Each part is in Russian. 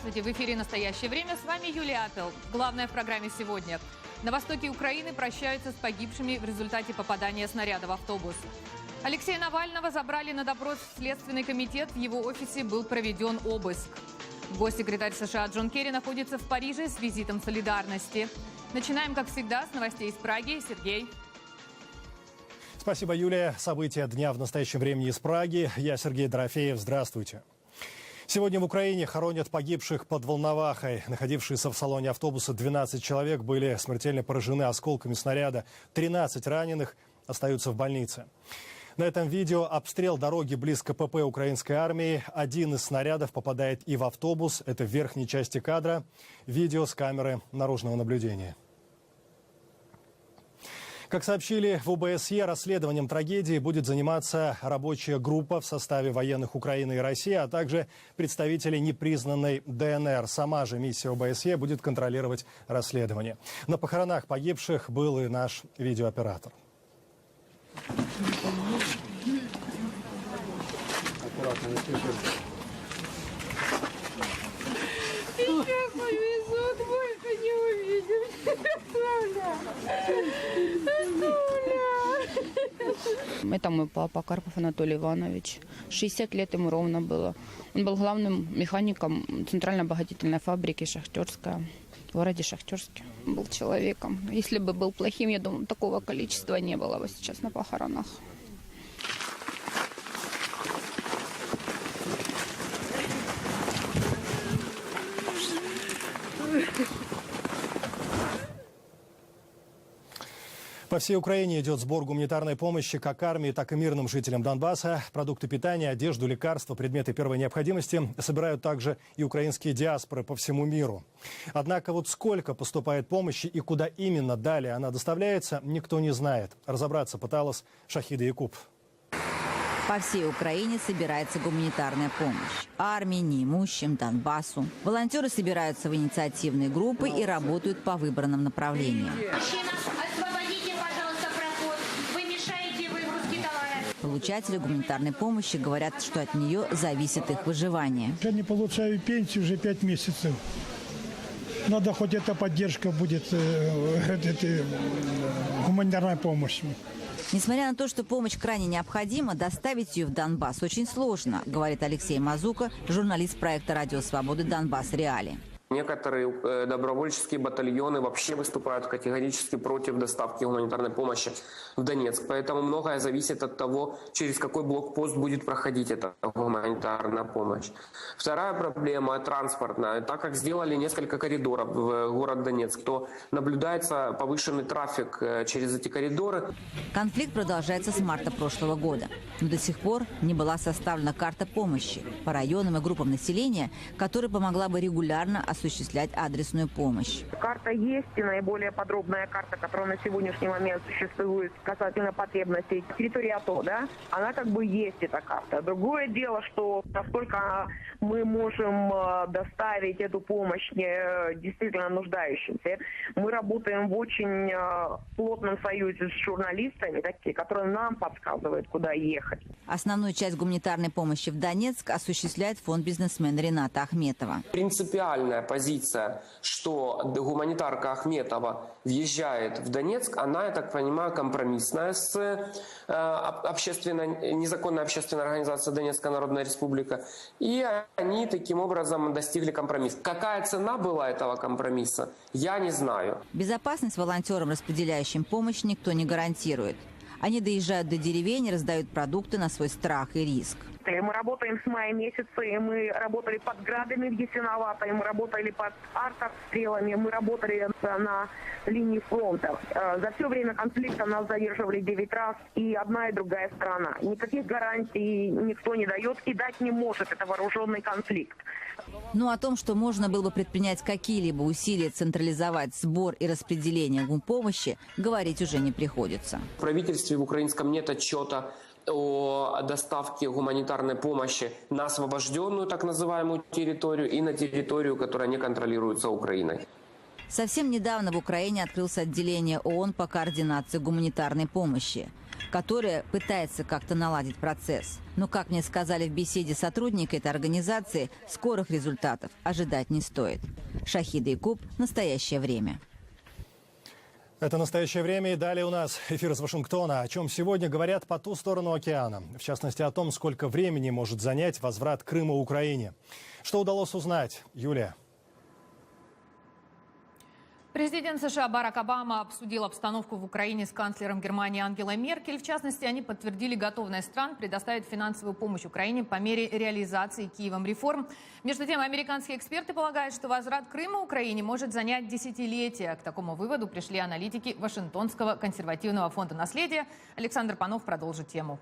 Здравствуйте, в эфире «Настоящее время». С вами Юлия Апел. Главное в программе сегодня. На востоке Украины прощаются с погибшими в результате попадания снаряда в автобус. Алексея Навального забрали на допрос в Следственный комитет. В его офисе был проведен обыск. Госсекретарь США Джон Керри находится в Париже с визитом солидарности. Начинаем, как всегда, с новостей из Праги. Сергей. Спасибо, Юлия. События дня в настоящем времени из Праги. Я Сергей Дорофеев. Здравствуйте. Сегодня в Украине хоронят погибших под Волновахой. Находившиеся в салоне автобуса 12 человек были смертельно поражены осколками снаряда. 13 раненых остаются в больнице. На этом видео обстрел дороги близ КПП украинской армии. Один из снарядов попадает и в автобус. Это в верхней части кадра. Видео с камеры наружного наблюдения. Как сообщили в ОБСЕ, расследованием трагедии будет заниматься рабочая группа в составе военных Украины и России, а также представители непризнанной ДНР. Сама же миссия ОБСЕ будет контролировать расследование. На похоронах погибших был и наш видеооператор. Аккуратно, не спеши. Сейчас повезут, больше не увидим. Это мой папа, Карпов Анатолий Иванович. 60 лет ему ровно было. Он был главным механиком центрально-обогатительной фабрики «Шахтерская» в городе Шахтерске. Был человеком. Если бы был плохим, я думаю, такого количества не было бы сейчас на похоронах. По всей Украине идет сбор гуманитарной помощи как армии, так и мирным жителям Донбасса. Продукты питания, одежду, лекарства, предметы первой необходимости собирают также и украинские диаспоры по всему миру. Однако вот сколько поступает помощи и куда именно далее она доставляется, никто не знает. Разобраться пыталась Шахида Якуб. По всей Украине собирается гуманитарная помощь. Армии, неимущим, Донбассу. Волонтеры собираются в инициативные группы и работают по выбранным направлениям. Получатели гуманитарной помощи говорят, что от нее зависит их выживание. Я не получаю пенсию уже 5 месяцев. Надо хоть эта поддержка будет, гуманитарная помощь. Несмотря на то, что помощь крайне необходима, доставить ее в Донбасс очень сложно, говорит Алексей Мазука, журналист проекта «Радио Свободы» «Донбасс Реалии». Некоторые добровольческие батальоны вообще выступают категорически против доставки гуманитарной помощи в Донецк. Поэтому многое зависит от того, через какой блокпост будет проходить эта гуманитарная помощь. Вторая проблема транспортная. Так как сделали несколько коридоров в город Донецк, то наблюдается повышенный трафик через эти коридоры. Конфликт продолжается с марта прошлого года. Но до сих пор не была составлена карта помощи по районам и группам населения, которая помогла бы регулярно осуществлять адресную помощь. Карта есть, и наиболее подробная карта, которая на сегодняшний момент существует касательно потребностей территории АТО, да, она как бы есть, эта карта. Другое дело, что насколько мы можем доставить эту помощь действительно нуждающимся. Мы работаем в очень плотном союзе с журналистами, такие, которые нам подсказывают, куда ехать. Основную часть гуманитарной помощи в Донецк осуществляет фонд бизнесмена Рената Ахметова. Принципиальная позиция, что гуманитарка Ахметова въезжает в Донецк, она, я так понимаю, компромиссная с незаконной общественной организацией Донецкая Народная Республика. И они таким образом достигли компромисса. Какая цена была этого компромисса, я не знаю. Безопасность волонтерам, распределяющим помощь, никто не гарантирует. Они доезжают до деревень и раздают продукты на свой страх и риск. Мы работаем с мая месяца, и мы работали под градами в Ясиновато, и мы работали под артобстрелами, мы работали на линии фронта. За все время конфликта нас задерживали 9 раз, и одна, и другая сторона. Никаких гарантий никто не дает и дать не может. Это вооруженный конфликт. Но о том, что можно было бы предпринять какие-либо усилия централизовать сбор и распределение гумпомощи, говорить уже не приходится. В правительстве в украинском нет отчета о доставке гуманитарной помощи на освобожденную так называемую территорию и на территорию, которая не контролируется Украиной. Совсем недавно в Украине открылось отделение ООН по координации гуманитарной помощи. которая пытается как-то наладить процесс. Но, как мне сказали в беседе сотрудники этой организации, скорых результатов ожидать не стоит. Шахида Якуб, «Настоящее время». Это «Настоящее время», и далее у нас эфир из Вашингтона. О чем сегодня говорят по ту сторону океана. В частности, о том, сколько времени может занять возврат Крыма Украине. Что удалось узнать, Юлия? Президент США Барак Обама обсудил обстановку в Украине с канцлером Германии Ангелой Меркель. В частности, они подтвердили готовность стран предоставить финансовую помощь Украине по мере реализации Киевом реформ. Между тем, американские эксперты полагают, что возврат Крыма Украине может занять десятилетия. К такому выводу пришли аналитики Вашингтонского консервативного фонда наследия. Александр Панов продолжит тему.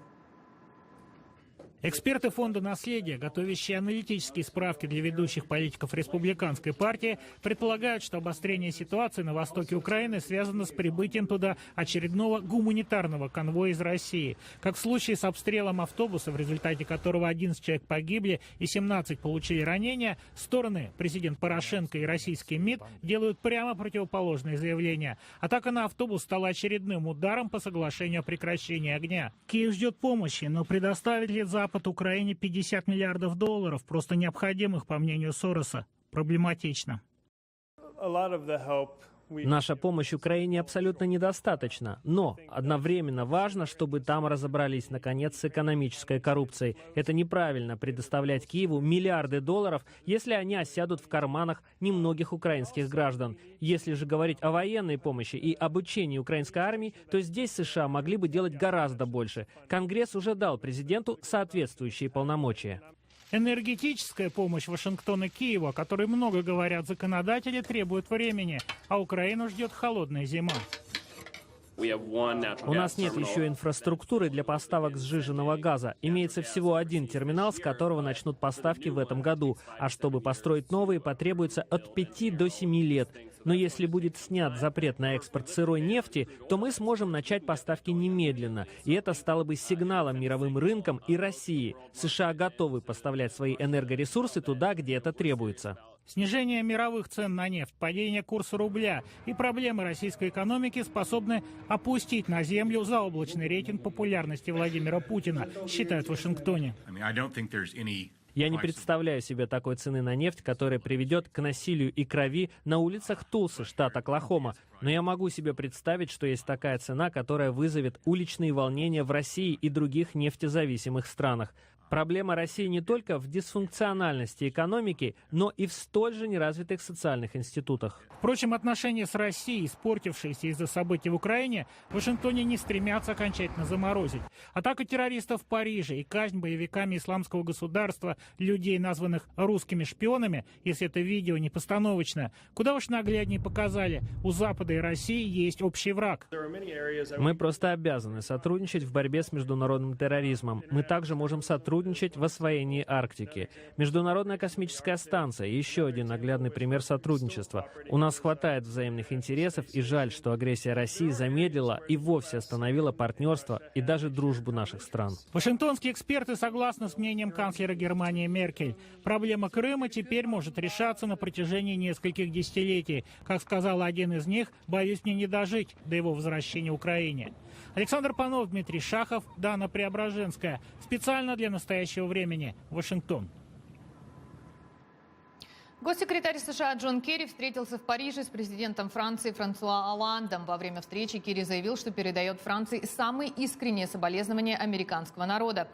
Эксперты фонда «Наследие», готовящие аналитические справки для ведущих политиков республиканской партии, предполагают, что обострение ситуации на востоке Украины связано с прибытием туда очередного гуманитарного конвоя из России. Как в случае с обстрелом автобуса, в результате которого 11 человек погибли и 17 получили ранения, стороны, президент Порошенко и российский МИД, делают прямо противоположные заявления. Атака на автобус стала очередным ударом по соглашению о прекращении огня. Киев ждет помощи, но предоставит ли Запад Украине 50 миллиардов долларов, просто необходимых, по мнению Сороса, проблематично. Наша помощь Украине абсолютно недостаточна, но одновременно важно, чтобы там разобрались, наконец, с экономической коррупцией. Это неправильно предоставлять Киеву миллиарды долларов, если они осядут в карманах немногих украинских граждан. Если же говорить о военной помощи и обучении украинской армии, то здесь США могли бы делать гораздо больше. Конгресс уже дал президенту соответствующие полномочия. Энергетическая помощь Вашингтона Киеву, о которой много говорят законодатели, требует времени, а Украину ждет холодная зима. У нас нет еще инфраструктуры для поставок сжиженного газа. Имеется всего один терминал, с которого начнут поставки в этом году. А чтобы построить новые, потребуется от 5 до 7 лет. Но если будет снят запрет на экспорт сырой нефти, то мы сможем начать поставки немедленно. И это стало бы сигналом мировым рынкам и России. США готовы поставлять свои энергоресурсы туда, где это требуется. Снижение мировых цен на нефть, падение курса рубля и проблемы российской экономики способны опустить на землю заоблачный рейтинг популярности Владимира Путина, считают в Вашингтоне. Я не представляю себе такой цены на нефть, которая приведет к насилию и крови на улицах Тулсы, штат Оклахома. Но я могу себе представить, что есть такая цена, которая вызовет уличные волнения в России и других нефтезависимых странах. Проблема России не только в дисфункциональности экономики, но и в столь же неразвитых социальных институтах. Впрочем, отношения с Россией, испортившиеся из-за событий в Украине, в Вашингтоне не стремятся окончательно заморозить. Атака террористов в Париже и казнь боевиками исламского государства людей, названных русскими шпионами, если это видео не постановочное, куда уж нагляднее показали, у Запада и России есть общий враг. Мы просто обязаны сотрудничать в борьбе с международным терроризмом. Мы также можем сотрудничать в освоении Арктики. Международная космическая станция – еще один наглядный пример сотрудничества. У нас хватает взаимных интересов, и жаль, что агрессия России замедлила и вовсе остановила партнерство и даже дружбу наших стран. Вашингтонские эксперты согласны с мнением канцлера Германии Меркель. Проблема Крыма теперь может решаться на протяжении нескольких десятилетий. Как сказал один из них, боюсь мне не дожить до его возвращения в Украине. Александр Панов, Дмитрий Шахов, Дана Преображенская. Специально для «Настоящего времени». Вашингтон. Госсекретарь США Джон Керри встретился в Париже с президентом Франции Франсуа Олландом. Во время встречи Керри заявил, что передает Франции самые искренние соболезнования американского народа.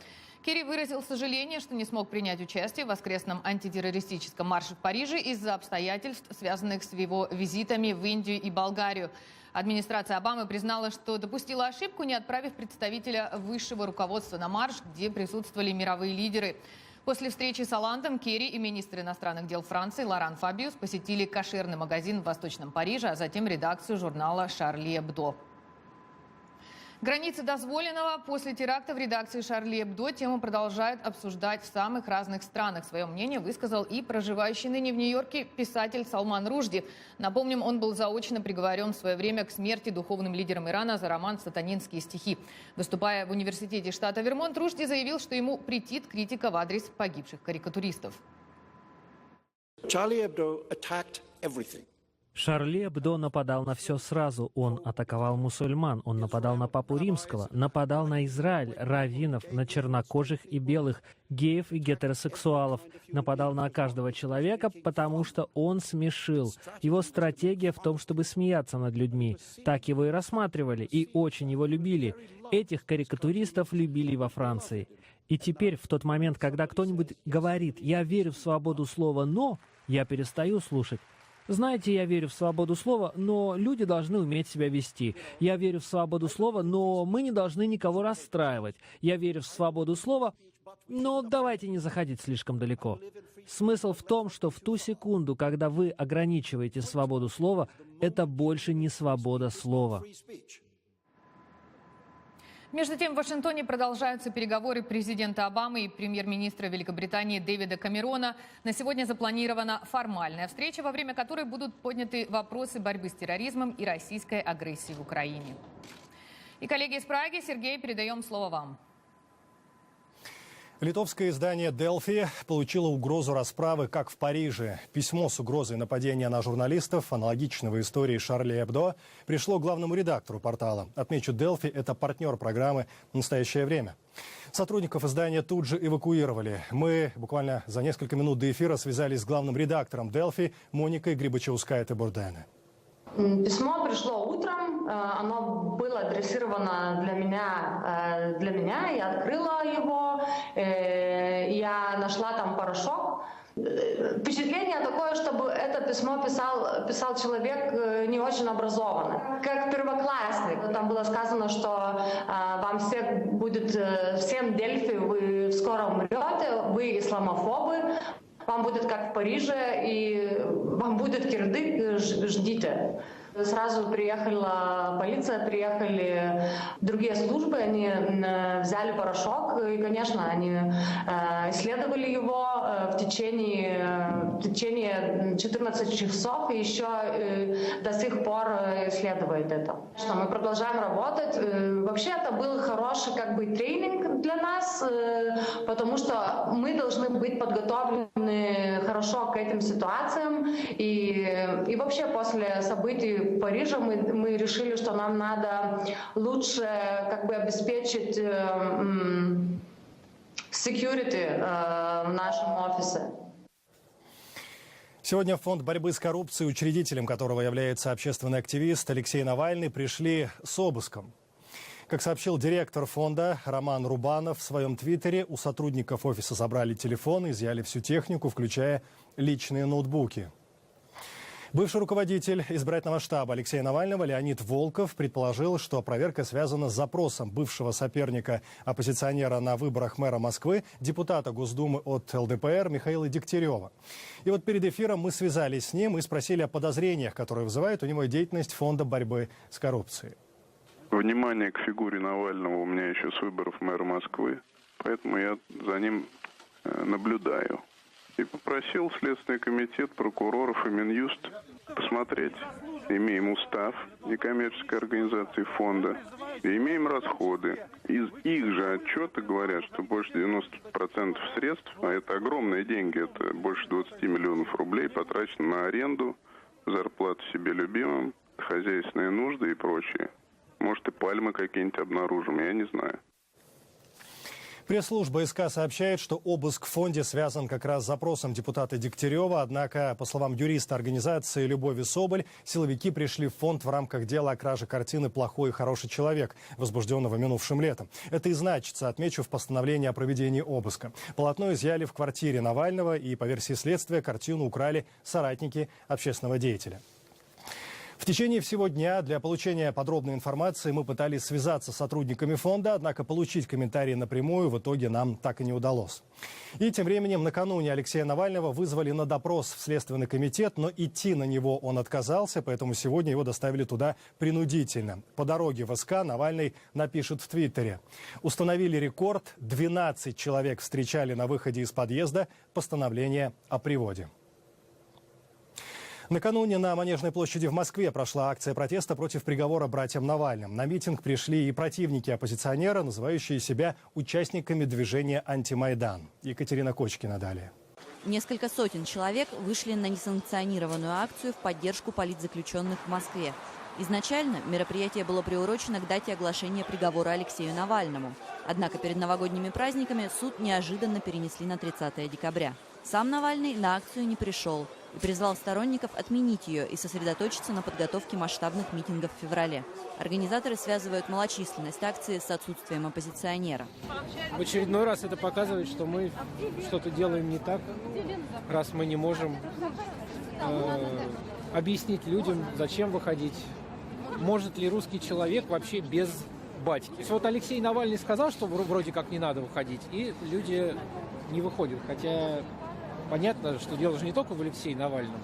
Керри выразил сожаление, что не смог принять участие в воскресном антитеррористическом марше в Париже из-за обстоятельств, связанных с его визитами в Индию и Болгарию. Администрация Обамы признала, что допустила ошибку, не отправив представителя высшего руководства на марш, где присутствовали мировые лидеры. После встречи с Олландом Керри и министр иностранных дел Франции Лоран Фабиус посетили кошерный магазин в Восточном Париже, а затем редакцию журнала «Шарли Эбдо». Границы дозволенного. После теракта в редакции «Шарли Эбдо» тему продолжают обсуждать в самых разных странах. Свое мнение высказал и проживающий ныне в Нью-Йорке писатель Салман Ружди. Напомним, он был заочно приговорен в свое время к смерти духовным лидером Ирана за роман «Сатанинские стихи». Выступая в университете штата Вермонт, Ружди заявил, что ему претит критика в адрес погибших карикатуристов. Шарли Эбдо нападал на все сразу. Он атаковал мусульман, он нападал на папу римского, нападал на Израиль, раввинов, на чернокожих и белых, геев и гетеросексуалов. Нападал на каждого человека, потому что он смешил. Его стратегия в том, чтобы смеяться над людьми. Так его и рассматривали, и очень его любили. Этих карикатуристов любили во Франции. И теперь, в тот момент, когда кто-нибудь говорит «я верю в свободу слова, но…», я перестаю слушать. Знаете, я верю в свободу слова, но люди должны уметь себя вести. Я верю в свободу слова, но мы не должны никого расстраивать. Я верю в свободу слова, но давайте не заходить слишком далеко. Смысл в том, что в ту секунду, когда вы ограничиваете свободу слова, это больше не свобода слова. Между тем, в Вашингтоне продолжаются переговоры президента Обамы и премьер-министра Великобритании Дэвида Камерона. На сегодня запланирована формальная встреча, во время которой будут подняты вопросы борьбы с терроризмом и российской агрессией в Украине. И, коллеги из Праги, Сергей, передаем слово вам. Литовское издание «Делфи» получило угрозу расправы, как в Париже. Письмо с угрозой нападения на журналистов, аналогичного истории Шарли Эбдо, пришло главному редактору портала. Отмечу, «Делфи» — это партнер программы «Настоящее время». Сотрудников издания тут же эвакуировали. Мы буквально за несколько минут до эфира связались с главным редактором «Делфи» Моникой Грибачевская-Тебурдене. Письмо пришло утром, оно было адресировано для меня, я открыла его, я нашла там порошок. Впечатление такое, чтобы это письмо писал человек не очень образованный, как первоклассник. Там было сказано, что вам всем Дельфи, вы скоро умрете, вы исламофобы. Вам будет как в Париже, и вам будет кирдык, ждите. Сразу приехала полиция, приехали другие службы, они взяли порошок, и, конечно, они исследовали его в течение 14 часов, и еще до сих пор исследуют это. Что мы продолжаем работать. Вообще это был хороший тренинг для нас, потому что мы должны быть подготовлены хорошо к этим ситуациям, и вообще после событий в Париже мы решили, что нам надо лучше обеспечить security в нашем офисе. Сегодня в Фонд борьбы с коррупцией, учредителем которого является общественный активист Алексей Навальный, пришли с обыском. Как сообщил директор фонда Роман Рубанов в своем твиттере, у сотрудников офиса забрали телефоны, изъяли всю технику, включая личные ноутбуки. Бывший руководитель избирательного штаба Алексея Навального Леонид Волков предположил, что проверка связана с запросом бывшего соперника оппозиционера на выборах мэра Москвы, депутата Госдумы от ЛДПР Михаила Дегтярева. И вот перед эфиром мы связались с ним и спросили о подозрениях, которые вызывает у него деятельность Фонда борьбы с коррупцией. Внимание к фигуре Навального у меня еще с выборов мэра Москвы, поэтому я за ним наблюдаю. И попросил Следственный комитет, прокуроров и Минюст посмотреть. Имеем устав некоммерческой организации фонда, и имеем расходы. Из их же отчета говорят, что больше 90% средств, а это огромные деньги, это больше 20 миллионов рублей, потрачено на аренду, зарплату себе любимым, хозяйственные нужды и прочее. Может, и пальмы какие-нибудь обнаружим, я не знаю. Пресс-служба СК сообщает, что обыск в фонде связан как раз с запросом депутата Дегтярева. Однако, по словам юриста организации Любови Соболь, силовики пришли в фонд в рамках дела о краже картины «Плохой и хороший человек», возбужденного минувшим летом. Это и значится, отмечу, в постановлении о проведении обыска. Полотно изъяли в квартире Навального, и, по версии следствия, картину украли соратники общественного деятеля. В течение всего дня для получения подробной информации мы пытались связаться с сотрудниками фонда, однако получить комментарии напрямую в итоге нам так и не удалось. И тем временем накануне Алексея Навального вызвали на допрос в Следственный комитет, но идти на него он отказался, поэтому сегодня его доставили туда принудительно. По дороге в СК Навальный напишет в Твиттере: «Установили рекорд, 12 человек встречали на выходе из подъезда постановление о приводе». Накануне на Манежной площади в Москве прошла акция протеста против приговора братьям Навальным. На митинг пришли и противники оппозиционера, называющие себя участниками движения «Антимайдан». Екатерина Кочкина далее. Несколько сотен человек вышли на несанкционированную акцию в поддержку политзаключенных в Москве. Изначально мероприятие было приурочено к дате оглашения приговора Алексею Навальному. Однако перед новогодними праздниками суд неожиданно перенесли на 30 декабря. Сам Навальный на акцию не пришел и призвал сторонников отменить ее и сосредоточиться на подготовке масштабных митингов в феврале. Организаторы связывают малочисленность акции с отсутствием оппозиционера. В очередной раз это показывает, что мы что-то делаем не так, раз мы не можем объяснить людям, зачем выходить. Может ли русский человек вообще без батьки? Вот Алексей Навальный сказал, что вроде как не надо выходить, и люди не выходят. Хотя понятно, что дело же не только в Алексее Навальном.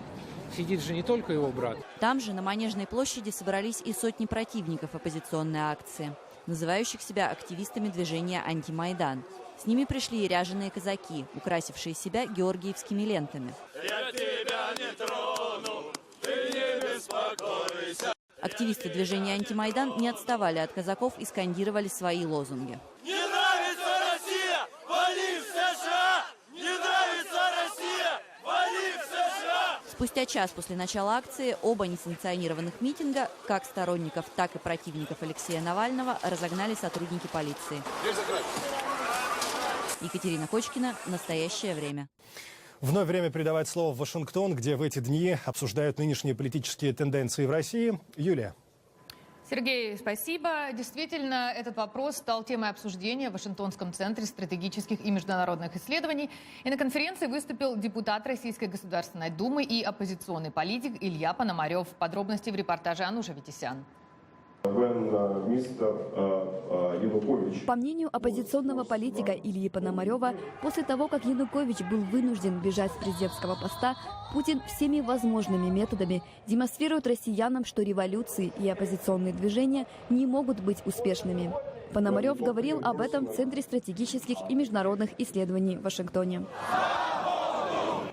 Сидит же не только его брат. Там же, на Манежной площади, собрались и сотни противников оппозиционной акции, называющих себя активистами движения «Антимайдан». С ними пришли и ряженые казаки, украсившие себя георгиевскими лентами. «Я тебя не трону, ты не беспокойся». Активисты движения «Антимайдан» не отставали от казаков и скандировали свои лозунги. Не нравится Россия, вали в США! Не нравится Россия, вали в США! Спустя час после начала акции оба несанкционированных митинга, как сторонников, так и противников Алексея Навального, разогнали сотрудники полиции. Екатерина Кочкина, «Настоящее время». Вновь время передавать слово в Вашингтон, где в эти дни обсуждают нынешние политические тенденции в России. Юлия. Сергей, спасибо. Действительно, этот вопрос стал темой обсуждения в Вашингтонском центре стратегических и международных исследований. И на конференции выступил депутат Российской Государственной Думы и оппозиционный политик Илья Пономарев. Подробности в репортаже Ануша Витисян. По мнению оппозиционного политика Ильи Пономарева, после того, как Янукович был вынужден бежать с президентского поста, Путин всеми возможными методами демонстрирует россиянам, что революции и оппозиционные движения не могут быть успешными. Пономарев говорил об этом в Центре стратегических и международных исследований в Вашингтоне.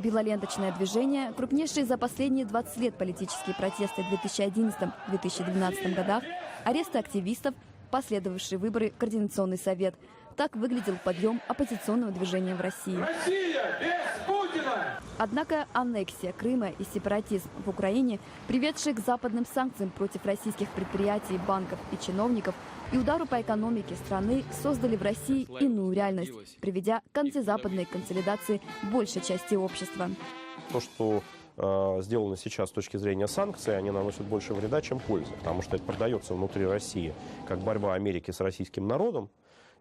Белоленточное движение, крупнейшие за последние 20 лет политические протесты в 2011-2012 годах, аресты активистов, последовавшие выборы в Координационный совет. Так выглядел подъем оппозиционного движения в России. Россия без Путина! Однако аннексия Крыма и сепаратизм в Украине, приведшие к западным санкциям против российских предприятий, банков и чиновников, и удару по экономике страны, создали в России иную реальность, приведя к антизападной консолидации большей части общества. То, что сделано сейчас с точки зрения санкций, они наносят больше вреда, чем пользы, потому что это продается внутри России как борьба Америки с российским народом,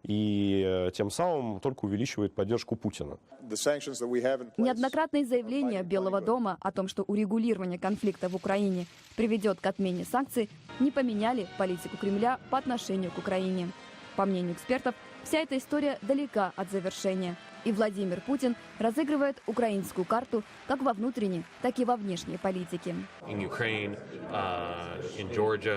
и тем самым только увеличивает поддержку Путина. Неоднократные заявления Белого дома о том, что урегулирование конфликта в Украине приведет к отмене санкций, не поменяли политику Кремля по отношению к Украине. По мнению экспертов, вся эта история далека от завершения. И Владимир Путин разыгрывает украинскую карту как во внутренней, так и во внешней политике.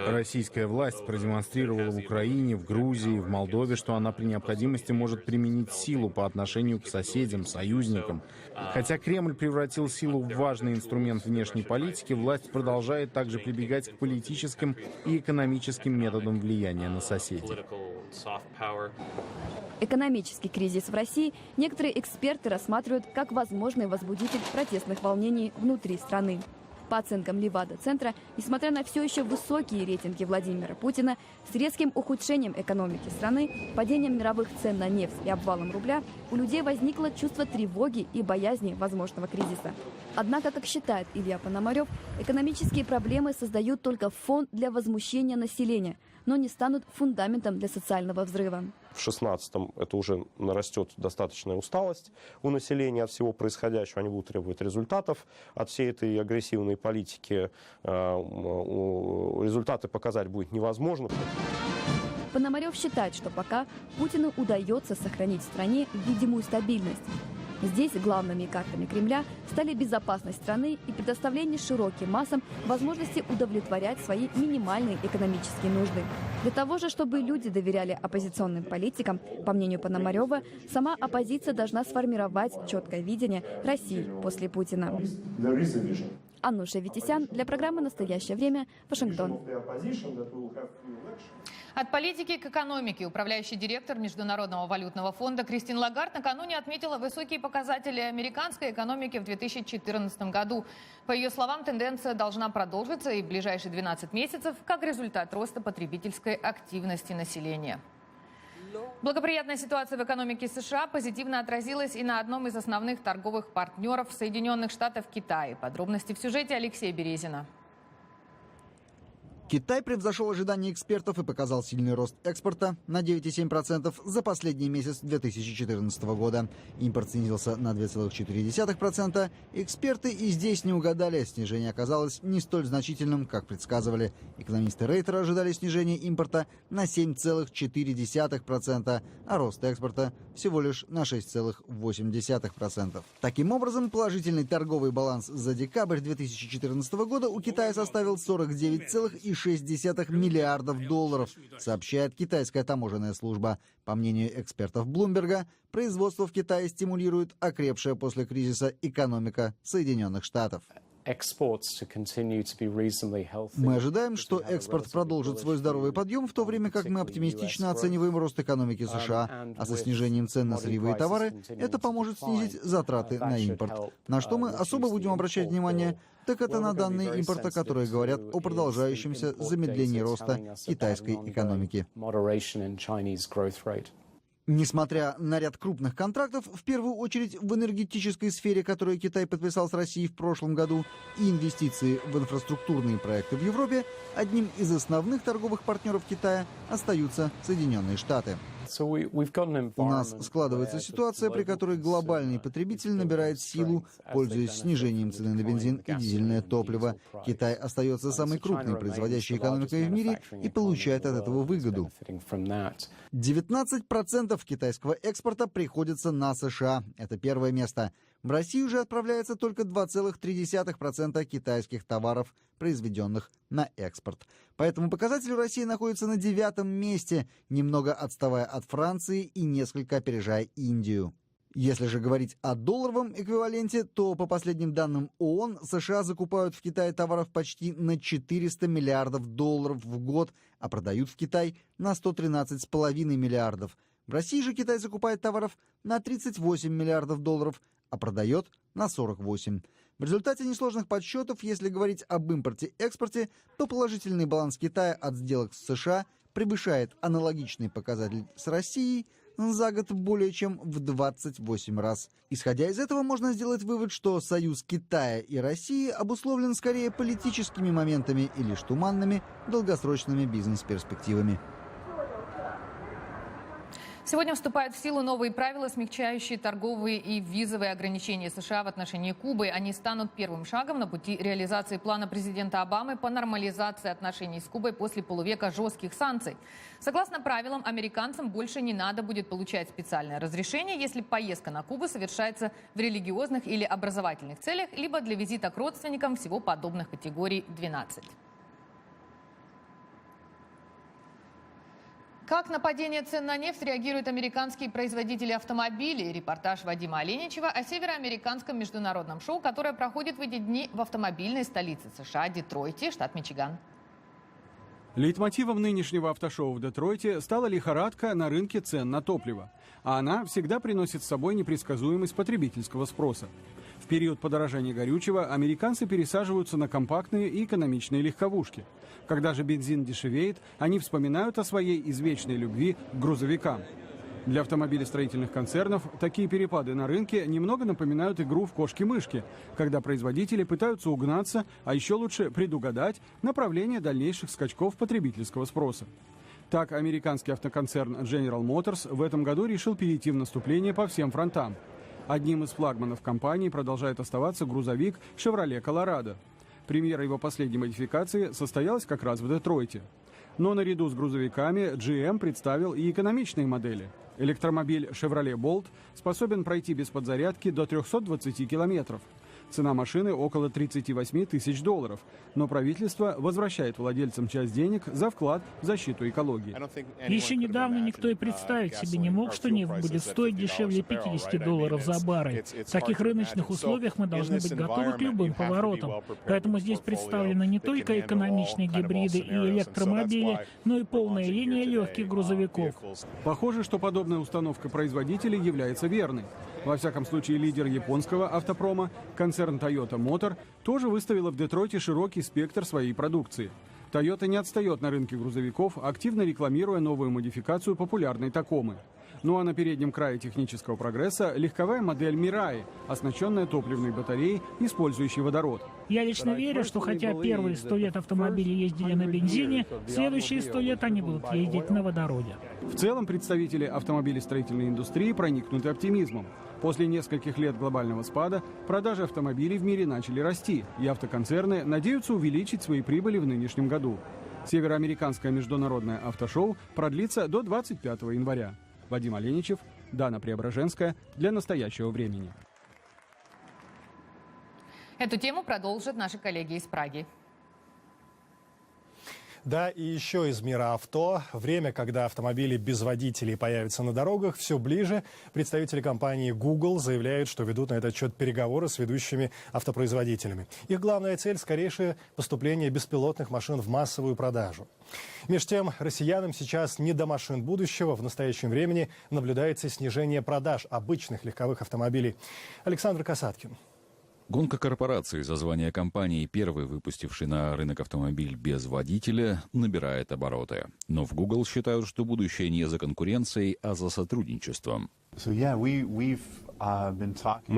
Российская власть продемонстрировала в Украине, в Грузии, в Молдове, что она при необходимости может применить силу по отношению к соседям, союзникам. Хотя Кремль превратил силу в важный инструмент внешней политики, власть продолжает также прибегать к политическим и экономическим методам влияния на соседей. Экономический кризис в России некоторые эксперты рассматривают как возможный возбудитель протестных волнений внутри страны. По оценкам Левада-центра, несмотря на все еще высокие рейтинги Владимира Путина, с резким ухудшением экономики страны, падением мировых цен на нефть и обвалом рубля, у людей возникло чувство тревоги и боязни возможного кризиса. Однако, как считает Илья Пономарев, экономические проблемы создают только фон для возмущения населения, но не станут фундаментом для социального взрыва. В 2016-м это уже нарастет достаточная усталость у населения от всего происходящего. Они будут требовать результатов от всей этой агрессивной политики. Результаты показать будет невозможно. Пономарев считает, что пока Путину удается сохранить в стране видимую стабильность. Здесь главными картами Кремля стали безопасность страны и предоставление широким массам возможности удовлетворять свои минимальные экономические нужды. Для того же, чтобы люди доверяли оппозиционным политикам, по мнению Пономарева, сама оппозиция должна сформировать четкое видение России после Путина. Ануша Витисян для программы «Настоящее время», Вашингтон. От политики к экономике. Управляющий директор Международного валютного фонда Кристин Лагард накануне отметила высокие показатели американской экономики в 2014 году. По ее словам, тенденция должна продолжиться и в ближайшие 12 месяцев как результат роста потребительской активности населения. Благоприятная ситуация в экономике США позитивно отразилась и на одном из основных торговых партнеров Соединенных Штатов Китае. Подробности в сюжете Алексея Березина. Китай превзошел ожидания экспертов и показал сильный рост экспорта на 9,7% за последний месяц 2014 года. Импорт снизился на 2,4%. Эксперты и здесь не угадали. Снижение оказалось не столь значительным, как предсказывали. Экономисты Рейтера ожидали снижения импорта на 7,4%, а рост экспорта всего лишь на 6,8%. Таким образом, положительный торговый баланс за декабрь 2014 года у Китая составил 49,6 миллиардов долларов, сообщает китайская таможенная служба. По мнению экспертов Блумберга, производство в Китае стимулирует окрепшая после кризиса экономика Соединенных Штатов. Мы ожидаем, что экспорт продолжит свой здоровый подъем, в то время как мы оптимистично оцениваем рост экономики США. А со снижением цен на сырьевые товары это поможет снизить затраты на импорт. На что мы особо будем обращать внимание, так это на данные импорта, которые говорят о продолжающемся замедлении роста китайской экономики. Несмотря на ряд крупных контрактов, в первую очередь в энергетической сфере, которую Китай подписал с Россией в прошлом году, и инвестиции в инфраструктурные проекты в Европе, одним из основных торговых партнеров Китая остаются Соединенные Штаты. У нас складывается ситуация, при которой глобальный потребитель набирает силу, пользуясь снижением цены на бензин и дизельное топливо. Китай остается самой крупной производящей экономикой в мире и получает от этого выгоду. 19% китайского экспорта приходится на США. Это первое место. В Россию же отправляется только 2,3% китайских товаров, произведенных на экспорт. По этому показателю Россия находится на 9-м месте, немного отставая от Франции и несколько опережая Индию. Если же говорить о долларовом эквиваленте, то по последним данным ООН, США закупают в Китае товаров почти на 400 миллиардов долларов в год, а продают в Китай на 113,5 миллиардов. В России же Китай закупает товаров на 38 миллиардов долларов, а продает на 48. В результате несложных подсчетов, если говорить об импорте-экспорте, то положительный баланс Китая от сделок с США превышает аналогичный показатель с Россией за год более чем в 28 раз. Исходя из этого, можно сделать вывод, что союз Китая и России обусловлен скорее политическими моментами и лишь туманными долгосрочными бизнес-перспективами. Сегодня вступают в силу новые правила, смягчающие торговые и визовые ограничения США в отношении Кубы. Они станут первым шагом на пути реализации плана президента Обамы по нормализации отношений с Кубой после полувека жестких санкций. Согласно правилам, американцам больше не надо будет получать специальное разрешение, если поездка на Кубу совершается в религиозных или образовательных целях, либо для визита к родственникам всего подобных категорий 12. Как на падение цен на нефть реагируют американские производители автомобилей? Репортаж Вадима Оленичева о североамериканском международном шоу, которое проходит в эти дни в автомобильной столице США, Детройте, штат Мичиган. Лейтмотивом нынешнего автошоу в Детройте стала лихорадка на рынке цен на топливо. А она всегда приносит с собой непредсказуемость потребительского спроса. В период подорожания горючего американцы пересаживаются на компактные и экономичные легковушки. Когда же бензин дешевеет, они вспоминают о своей извечной любви к грузовикам. Для автомобилестроительных концернов такие перепады на рынке немного напоминают игру в кошки-мышки, когда производители пытаются угнаться, а еще лучше предугадать направление дальнейших скачков потребительского спроса. Так, американский автоконцерн General Motors в этом году решил перейти в наступление по всем фронтам. Одним из флагманов компании продолжает оставаться грузовик Chevrolet Colorado. Премьера его последней модификации состоялась как раз в Детройте. Но наряду с грузовиками GM представил и экономичные модели. Электромобиль Chevrolet Bolt способен пройти без подзарядки до 320 километров. Цена машины около 38 тысяч долларов. Но правительство возвращает владельцам часть денег за вклад в защиту экологии. Еще недавно никто и представить себе не мог, что нефть будет стоить дешевле $50 за баррель. В таких рыночных условиях мы должны быть готовы к любым поворотам. Поэтому здесь представлены не только экономичные гибриды и электромобили, но и полная линия легких грузовиков. Похоже, что подобная установка производителей является верной. Во всяком случае, лидер японского автопрома, концерн Toyota Motor, тоже выставила в Детройте широкий спектр своей продукции. Toyota не отстает на рынке грузовиков, активно рекламируя новую модификацию популярной Такомы. Ну а на переднем крае технического прогресса легковая модель Mirai, оснащенная топливной батареей, использующей водород. Я лично верю, что хотя первые 100 лет автомобили ездили на бензине, следующие 100 лет они будут ездить на водороде. В целом представители автомобилестроительной индустрии проникнуты оптимизмом. После нескольких лет глобального спада продажи автомобилей в мире начали расти, и автоконцерны надеются увеличить свои прибыли в нынешнем году. Североамериканское международное автошоу продлится до 25 января. Вадим Оленичев, Дана Преображенская для настоящего времени. Эту тему продолжат наши коллеги из Праги. Да, и еще из мира авто. Время, когда автомобили без водителей появятся на дорогах, все ближе. Представители компании Google заявляют, что ведут на этот счет переговоры с ведущими автопроизводителями. Их главная цель – скорейшее поступление беспилотных машин в массовую продажу. Между тем, россиянам сейчас не до машин будущего. В настоящем времени наблюдается снижение продаж обычных легковых автомобилей. Александр Касаткин. Гонка корпораций за звание компании, первой выпустившей на рынок автомобиль без водителя, набирает обороты. Но в Google считают, что будущее не за конкуренцией, а за сотрудничеством. Мы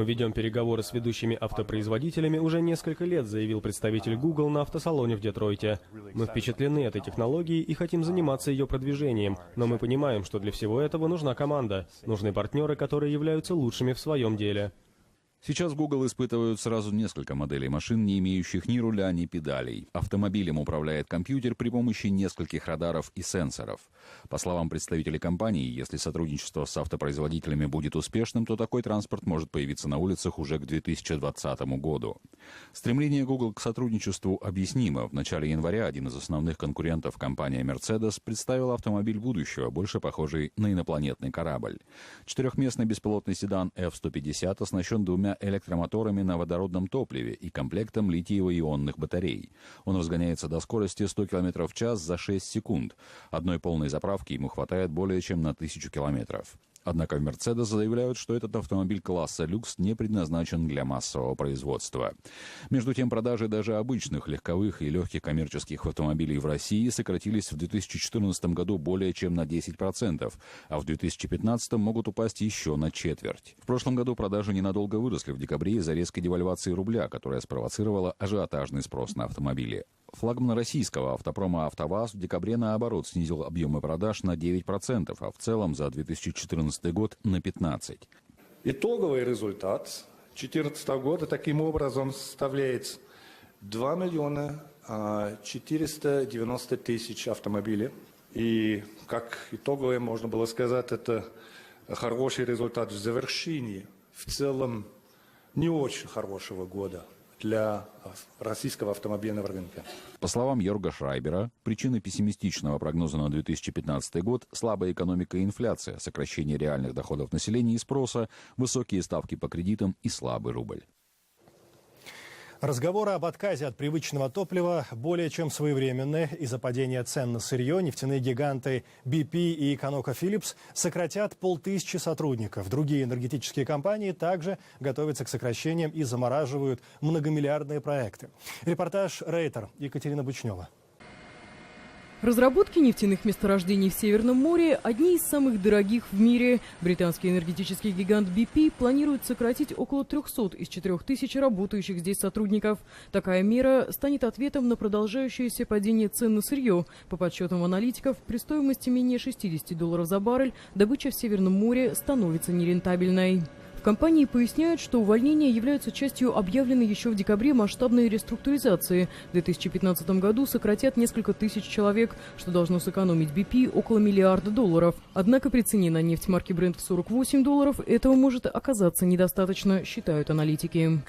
ведем переговоры с ведущими автопроизводителями уже несколько лет, заявил представитель Google на автосалоне в Детройте. Мы впечатлены этой технологией и хотим заниматься ее продвижением, но мы понимаем, что для всего этого нужна команда. Нужны партнеры, которые являются лучшими в своем деле. Сейчас Google испытывают сразу несколько моделей машин, не имеющих ни руля, ни педалей. Автомобилем управляет компьютер при помощи нескольких радаров и сенсоров. По словам представителей компании, если сотрудничество с автопроизводителями будет успешным, то такой транспорт может появиться на улицах уже к 2020 году. Стремление Google к сотрудничеству объяснимо. В начале января один из основных конкурентов, компания Mercedes, представила автомобиль будущего, больше похожий на инопланетный корабль. Четырехместный беспилотный седан F-150 оснащен двумя электромоторами на водородном топливе и комплектом литиево-ионных батарей. Он разгоняется до скорости 100 км в час за 6 секунд. Одной полной заправки ему хватает более чем на 1000 километров. Однако в Mercedes заявляют, что этот автомобиль класса люкс не предназначен для массового производства. Между тем, продажи даже обычных легковых и легких коммерческих автомобилей в России сократились в 2014 году более чем на 10%, а в 2015 могут упасть еще на четверть. В прошлом году продажи ненадолго выросли в декабре из-за резкой девальвации рубля, которая спровоцировала ажиотажный спрос на автомобили. Флагман российского автопрома «АвтоВАЗ» в декабре, наоборот, снизил объемы продаж на 9%, а в целом за 2014 год на 15%. Итоговый результат 2014 года таким образом составляет 2 миллиона 490 тысяч автомобилей. И как итоговое можно было сказать, это хороший результат в завершении в целом не очень хорошего года для российского автомобильного рынка. По словам Йорга Шрайбера, причины пессимистичного прогноза на 2015 год – слабая экономика и инфляция, сокращение реальных доходов населения и спроса, высокие ставки по кредитам и слабый рубль. Разговоры об отказе от привычного топлива более чем своевременные. Из-за падения цен на сырье нефтяные гиганты BP и ConocoPhillips сократят 500 сотрудников. Другие энергетические компании также готовятся к сокращениям и замораживают многомиллиардные проекты. Репортаж Рейтер, Екатерина Бучнева. Разработки нефтяных месторождений в Северном море – одни из самых дорогих в мире. Британский энергетический гигант BP планирует сократить около 300 из 4000 работающих здесь сотрудников. Такая мера станет ответом на продолжающееся падение цен на сырье. По подсчетам аналитиков, при стоимости менее $60 за баррель добыча в Северном море становится нерентабельной. В компании поясняют, что увольнения являются частью объявленной еще в декабре масштабной реструктуризации. В 2015 году сократят несколько тысяч человек, что должно сэкономить BP около $1 миллиарда. Однако при цене на нефть марки Brent в $48 этого может оказаться недостаточно, считают аналитики.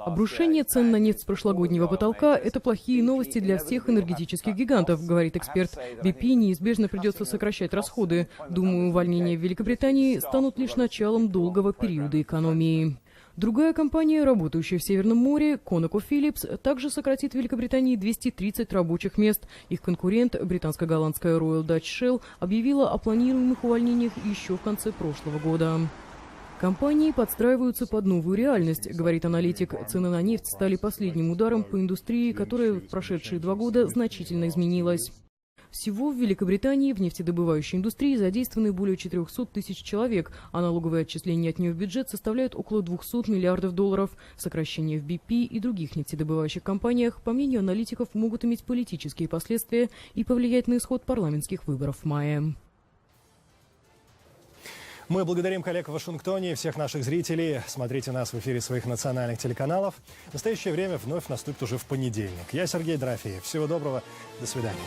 Обрушение цен на нефть с прошлогоднего потолка – это плохие новости для всех энергетических гигантов, говорит эксперт. BP неизбежно придется сокращать расходы. Думаю, увольнения в Великобритании станут лишь началом долгого периода экономии. Другая компания, работающая в Северном море, ConocoPhillips, также сократит в Великобритании 230 рабочих мест. Их конкурент, британско-голландская Royal Dutch Shell, объявила о планируемых увольнениях еще в конце прошлого года. Компании подстраиваются под новую реальность, говорит аналитик. Цены на нефть стали последним ударом по индустрии, которая в прошедшие 2 года значительно изменилась. Всего в Великобритании в нефтедобывающей индустрии задействованы более 400 тысяч человек, а налоговые отчисления от нее в бюджет составляют около $200 миллиардов. Сокращения в BP и других нефтедобывающих компаниях, по мнению аналитиков, могут иметь политические последствия и повлиять на исход парламентских выборов в мае. Мы благодарим коллег в Вашингтоне и всех наших зрителей. Смотрите нас в эфире своих национальных телеканалов. Настоящее время вновь наступит уже в понедельник. Я Сергей Дорофеев. Всего доброго. До свидания.